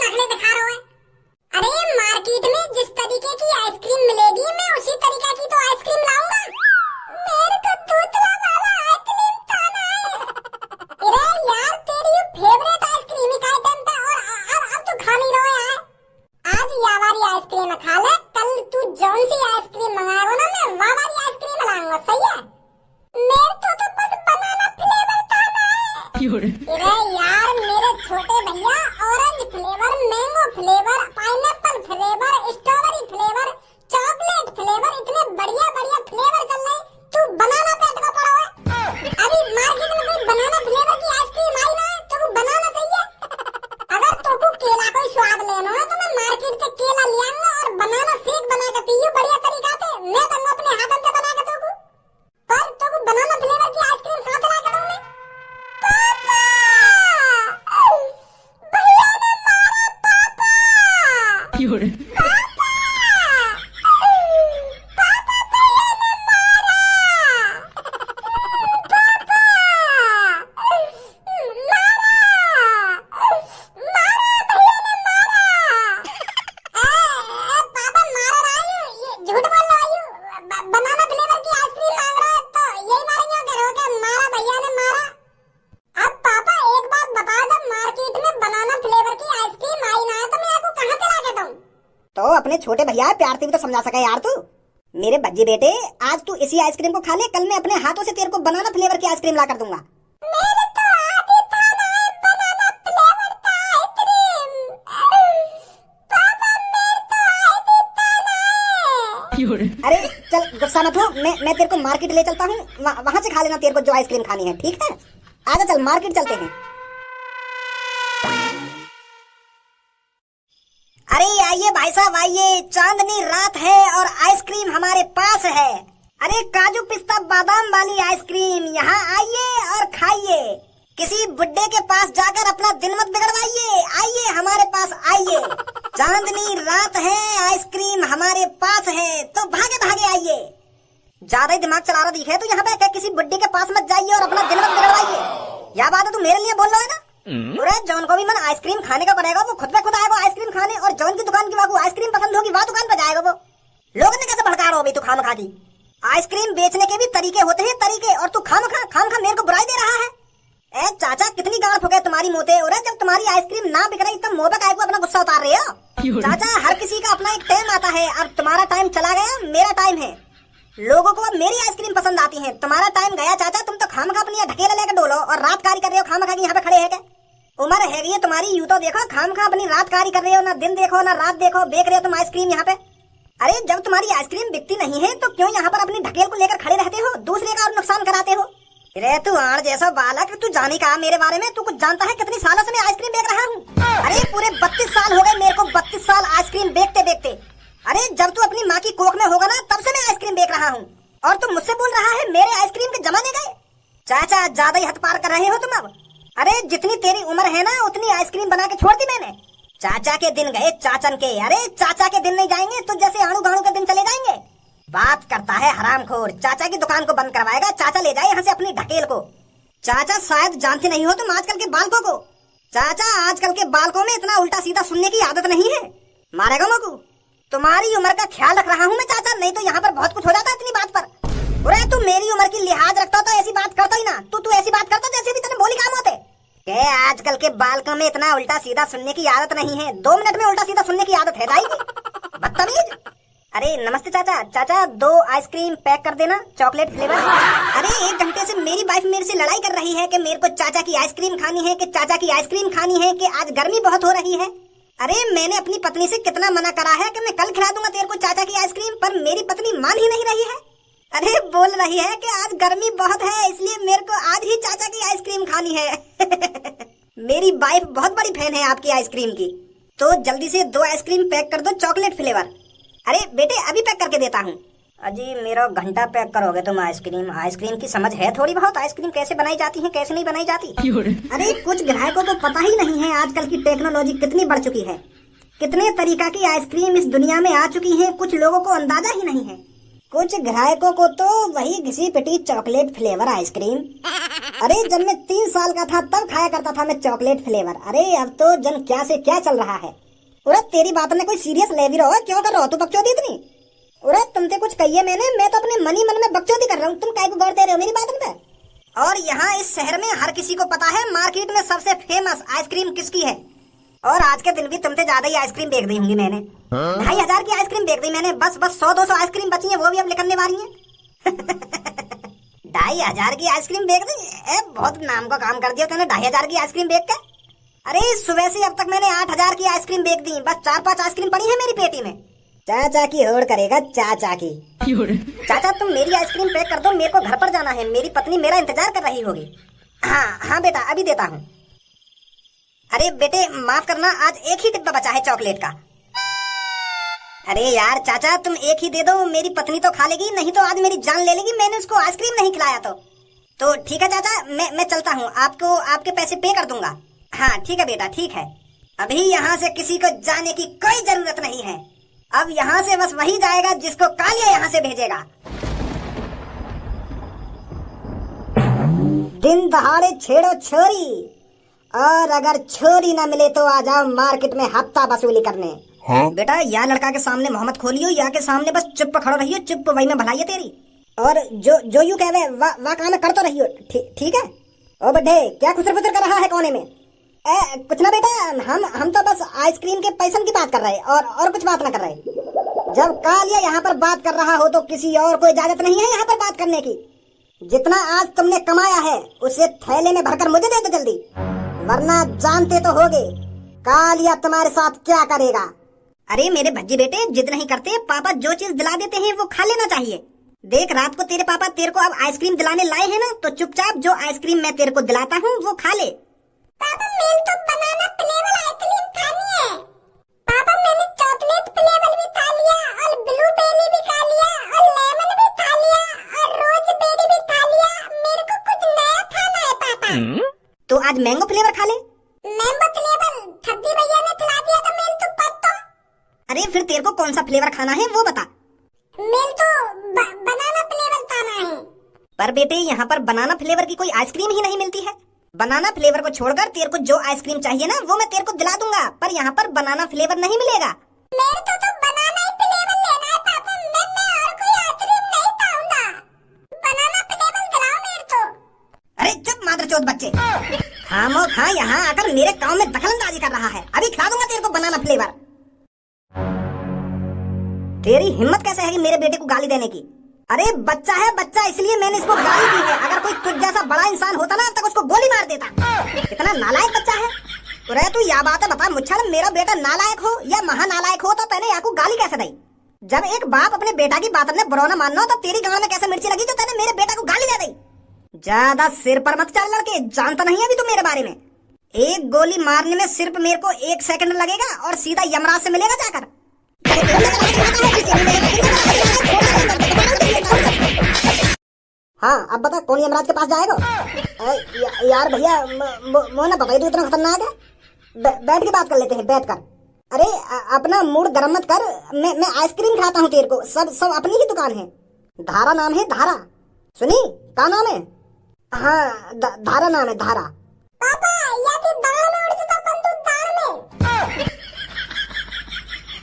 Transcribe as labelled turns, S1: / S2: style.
S1: नखरे दिखा रहे हो? अरे मार्केट में जिस तरीके की आइसक्रीम मिलेगी मैं उसी तरीके की तो आइसक्रीम लाऊंगा। मेरे को दूसरा वाला आइसक्रीम खाना है। अरे यार तेरी फेवरेट आइसक्रीम का आइटम था और अब तू खा नहीं रहा है। आज ये वाली आइसक्रीम खा ले, कल तू जौन सी आइसक्रीम मंगाएगा ना मैं वो वाली आइसक्रीम लाऊंगा, सही है? मेरे को तो बस बनाना फ्लेवर खाना है। अरे यार मेरे छोटे भैया orange flavour, mango flavour, pineapple flavour, strawberry flavour, chocolate flavour, इतने बढ़िया बढ़िया फ्लेवर चल रहे, तू बनाना पेट का पड़ा है। अभी मार्केट में कोई बनाना फ्लेवर की आइसक्रीम आई ना तो वो बनाना चाहिए। अगर तुमको केला कोई स्वाद लेना है तो मैं मार्केट से केला ले आऊंगा और बनाना शेक बना के पीऊं बढ़िया तरीका से। मैं दूंगा अपने हाथों से बना के तुमको, पर तुमको बनाना फ्लेवर की आइसक्रीम कहां से ला के दूं मैं? पापा भैया ने मारा, पापा
S2: तो अपने छोटे भैया प्यार से भी तो समझा सके यार तू। मेरे बज्जी बेटे आज तू इसी आइसक्रीम को खा ले, कल मैं अपने हाथों से तेरे को बनाना फ्लेवर की आइसक्रीम ला कर दूंगा।
S1: मेरे तो आदि खाना है बनाना फ्लेवर का आइसक्रीम। पापा मेरे तो आदि खाना है।
S2: अरे चल गुस्सा मत हो, मैं तेरे को मार्केट ले चलता हूँ, वहाँ से खा लेना तेरे को जो आइसक्रीम खानी है, ठीक है? आजा चल मार्केट चलते हैं। अरे आइए भाई साहब आइए, चांदनी रात है और आइसक्रीम हमारे पास है। अरे काजू पिस्ता बादाम वाली आइसक्रीम, यहाँ आइए और खाइए। किसी बुड्ढे के पास जाकर अपना दिन मत बिगड़वाइए, आइए हमारे पास आइए। चांदनी रात है, आइसक्रीम हमारे पास है, तो भागे भागे आइए। ज्यादा ही दिमाग चला रहा दिखे तो यहाँ पे किसी बुड्ढे के पास मत जाइए और अपना दिन मत बिगड़वाइए। यह बात है तू मेरे लिए बोल रहा है ना? जौन को भी मन आइसक्रीम खाने का पड़ेगा वो खुद पे खुद आएगा आइसक्रीम खाने, और जौन की दुकान की वो आइसक्रीम पसंद होगी वह दुकान पे जाएगा वो। लोगों ने कैसे भड़का रहा हो भाई तू खाम खा की? आइसक्रीम बेचने के भी तरीके होते हैं तरीके, और तू खाम खा मेरे को बुराई दे रहा है। ए चाचा कितनी गांठ हो गए तुम्हारी मोते, और जब तुम्हारी आइसक्रीम ना बिक रही तब मोबा का अपना गुस्सा उतार रहे हो। चाचा हर किसी का अपना एक टाइम आता है, अब तुम्हारा टाइम चला गया, मेरा टाइम है। लोगों को अब मेरी आइसक्रीम पसंद आती है, तुम्हारा टाइम गया चाचा। तुम तो खाम खा अपनी ढकेला लेकर डोलो और रात कारी कर रहे हो खाम खा यहाँ पे खड़े है क्या? उम्र है ये तुम्हारी, यूं तो देखो खाम खा अपनी रात कारी कर रहे हो, ना दिन देखो ना रात देखो, बेच रहे हो तुम आइसक्रीम यहाँ पे। अरे जब तुम्हारी आइसक्रीम बिकती नहीं है तो क्यों यहाँ पर अपनी ढकेल को लेकर खड़े रहते हो, दूसरे का और नुकसान कराते हो? अरे तू आड़ जैसा बालक, तू जाने का मेरे बारे में, तू कुछ जानता है कितनी सालों से मैं आइसक्रीम बेच रहा हूँ? अरे पूरे 32 साल हो गए मेरे को, 32 साल आइसक्रीम बेचते बेचते। अरे जब तू अपनी माँ की कोख में होगा ना तब से मैं आइसक्रीम बेच रहा हूँ, और तू मुझसे बोल रहा है मेरे आइसक्रीम के जमाने गए। चाचा ज्यादा ही हद पार कर रहे हो तुम अब। अरे जितनी तेरी उम्र है ना उतनी आइसक्रीम बना के छोड़ दी मैंने। चाचा के दिन गए चाचन के, अरे चाचा के दिन नहीं जाएंगे तो जैसे आड़ू गाड़ू के दिन चले जाएंगे। बात करता है हरामखोर, चाचा की दुकान को बंद करवाएगा, चाचा ले जाए यहाँ से अपनी ढकेल को। चाचा शायद जानते नहीं हो तुम आजकल के बालकों को। चाचा आजकल के बालकों में इतना उल्टा सीधा सुनने की आदत नहीं है, मारेगा मगू। तुम्हारी उम्र का ख्याल रख रहा हूँ मैं चाचा, नहीं तो यहाँ पर बहुत कुछ हो जाता है इतनी बात पर। अरे तू मेरी उम्र की लिहाज रखता तो ऐसी बात करता ही ना, तू ऐसी बात करता जैसे भी तेरे बोली काम होते। आजकल के बालकों में इतना उल्टा सीधा सुनने की आदत नहीं है, 2 मिनट में उल्टा सीधा सुनने की आदत है दाई की, बदतमीज। अरे नमस्ते चाचा, चाचा 2 आइसक्रीम पैक कर देना चॉकलेट फ्लेवर। अरे 1 घंटे से मेरी वाइफ मेरे से लड़ाई कर रही है कि मेरे को चाचा की आइसक्रीम खानी है, कि चाचा की आइसक्रीम खानी है, कि आज गर्मी बहुत हो रही है। अरे मैंने अपनी पत्नी से कितना मना करा है कि मैं कल खिला दूंगा तेरे को चाचा की आइसक्रीम, पर मेरी पत्नी मान ही नहीं रही है। अरे बोल रही है कि आज गर्मी बहुत है इसलिए मेरे को आज ही चाचा की आइसक्रीम खानी है। मेरी वाइफ बहुत बड़ी फैन है आपकी आइसक्रीम की, तो जल्दी से 2 आइसक्रीम पैक कर दो चॉकलेट फ्लेवर। अरे बेटे अभी पैक करके देता हूँ। अजी मेरा घंटा पैक करोगे तुम आइसक्रीम? आइसक्रीम की समझ है थोड़ी बहुत, आइसक्रीम कैसे बनाई जाती है कैसे नहीं बनाई जाती? अरे कुछ ग्राहकों को पता ही नहीं है आजकल की टेक्नोलॉजी कितनी बढ़ चुकी है, कितने तरीका की आइसक्रीम इस दुनिया में आ चुकी है, कुछ लोगों को अंदाजा ही नहीं है। कुछ ग्राहकों को तो वही घिसी पिटी चॉकलेट फ्लेवर आइसक्रीम। अरे जब मैं 3 साल का था तब खाया करता था मैं चॉकलेट फ्लेवर। अरे अब तो जन क्या से क्या चल रहा है। अरे तेरी बात में कोई सीरियस ले भी रहो, क्यों कर रहे हो तू बकचोदी इतनी? अरे तुमसे कुछ कहिए मैंने, मैं तो अपने मन ही मन में बकचोदी कर रहा हूँ, तुम काहे को गौर दे रहे हो मेरी बात पे? और यहाँ इस शहर में हर किसी को पता है मार्केट में सबसे फेमस आइसक्रीम किसकी है। और आज के दिन भी तुमसे ज्यादा ही आइसक्रीम बेच दी होंगी मैंने। 2500 की आइसक्रीम बेच दी मैंने, बस 100-200 आइसक्रीम बची है, वो भी अब निकलने वाली है। 2500 की आइसक्रीम बेच दी? बहुत नाम का काम कर दिया तूने 2500 की आइसक्रीम बेच के। अरे सुबह से अब तक मैंने 8000 की आइसक्रीम बेच दी, बस 4-5 आइसक्रीम पड़ी है मेरी पेटी में। चाचा की होड़ करेगा, चाचा की। चाचा तुम मेरी आइसक्रीम पैक कर दो, मेरे को घर पर जाना है, मेरी पत्नी मेरा इंतजार कर रही होगी। हाँ बेटा अभी देता हूँ। अरे बेटे माफ करना, आज एक ही डिब्बा बचा है चॉकलेट का। अरे यार चाचा तुम एक ही दे दो, मेरी पत्नी तो खा लेगी, नहीं तो आज मेरी जान ले लेगी, मैंने उसको आइसक्रीम नहीं खिलाया तो ठीक है चाचा, मैं चलता हूँ, आपको आपके पैसे पे कर दूंगा। हाँ ठीक है बेटा ठीक है। अभी यहाँ से किसी को जाने की कोई जरूरत नहीं है, अब यहाँ से बस वही जाएगा जिसको कालिया यहाँ से भेजेगा। दिन दहाड़े छेड़ो छोरी, और अगर छोरी ना मिले तो आ जाओ मार्केट में हफ्ता वसूली करने। हाँ? बेटा या लड़का के सामने मोहम्मद खोलियो या के सामने बस चुप खड़ो रहियो, चुप वही में भलाई है तेरी। और जो यू कहवे वा काम कर तो रहियो, ठीक है? ओ बड्ढे क्या खुसर फुसर कर रहा है कोने में? कुछ ना बेटा, हम तो बस आइसक्रीम के पैसन की बात कर रहे और कुछ बात ना कर रहे। जब कालिया यहाँ पर बात कर रहा हो तो किसी और को इजाजत नहीं है यहाँ पर बात करने की। जितना आज तुमने कमाया है उसे थैले में भरकर मुझे दे दो जल्दी, वरना जानते तो होगे कालिया तुम्हारे साथ क्या करेगा। अरे मेरे भज्जी बेटे जिद नहीं करते, पापा जो चीज दिला देते हैं वो खा लेना चाहिए। देख रात को तेरे पापा तेरे को अब आइसक्रीम दिलाने लाए हैं ना, तो चुपचाप जो आइसक्रीम मैं तेरे को दिलाता हूँ वो खा ले।
S1: पापा मैंने तो बनाना फ्लेवर आइसक्रीम खानी है। पापा मैंने चॉकलेट फ्लेवर भी खा लिया और ब्लूबेरी भी खा लिया और लेमन भी खा लिया और रोज़बेरी भी खा लिया, मेरे को कुछ नया खाना है पापा।
S2: तो आज मैंगो फ्लेवर खा ले।
S1: मैंगो फ्लेवर ठग्गी भैया ने खिला दिया तो मेरे तो पत्ता।
S2: अरे फिर तेरे को कौन सा फ्लेवर खाना है वो बता।
S1: मेरे तो बनाना फ्लेवर खाना है।
S2: पर बेटे यहाँ पर बनाना फ्लेवर की कोई आइसक्रीम ही नहीं मिलती है। बनाना फ्लेवर को छोड़कर तेरे को जो आइसक्रीम चाहिए ना वो मैं तेरे को दिला दूंगा, पर यहाँ पर बनाना फ्लेवर नहीं मिलेगा।
S1: मेरे को तो बनाना ही फ्लेवर लेना है पापा, मैं और कोई आइसक्रीम नहीं खाऊंगा, बनाना फ्लेवर दिलाओ मेरे को।
S2: अरे चुप मादरचोद बच्चे, खामो खा यहाँ आकर मेरे काम में दखलंदाजी कर रहा है, अभी खिला दूंगा तेरे को बनाना फ्लेवर। तेरी हिम्मत कैसे है कि मेरे बेटे को गाली देने की? अरे बच्चा है बच्चा, इसलिए मैंने इसको गाली दी है, अगर कोई तुझ जैसा बड़ा इंसान होता ना अब तक उसको गोली मार देता। कितना नालायक बच्चा है। अरे तू या बात है बता मुच्छल, मेरा बेटा नालायक हो या महानालायक हो तो तैने याकू गाली कैसे दी? जब एक बाप अपने बेटा की बात में बुरा न मानना तो तेरी गांव में कैसे मिर्ची लगी जो तैने मेरे बेटा को गाली दे दी? ज्यादा सिर पर मत चल लड़के, जानता नहीं अभी तू मेरे बारे में। एक गोली मारने में सिर्फ मेरे को 1 सेकंड लगेगा और सीधा यमराज से मिलेगा जाकर। हाँ अब बता कौन यमराज के पास जाएगा? यार भैया वो ना बताइए, तू इतना खतरनाक है। बैठ के बात कर लेते हैं, बैठ कर। अरे अपना मूड गर्म मत कर, मैं आइसक्रीम खाता हूँ तेरे को, सब अपनी ही दुकान है। धारा नाम है, धारा सुनी? का नाम है? हाँ धारा नाम है, धारा।
S1: पापा या फिर दाल में उड़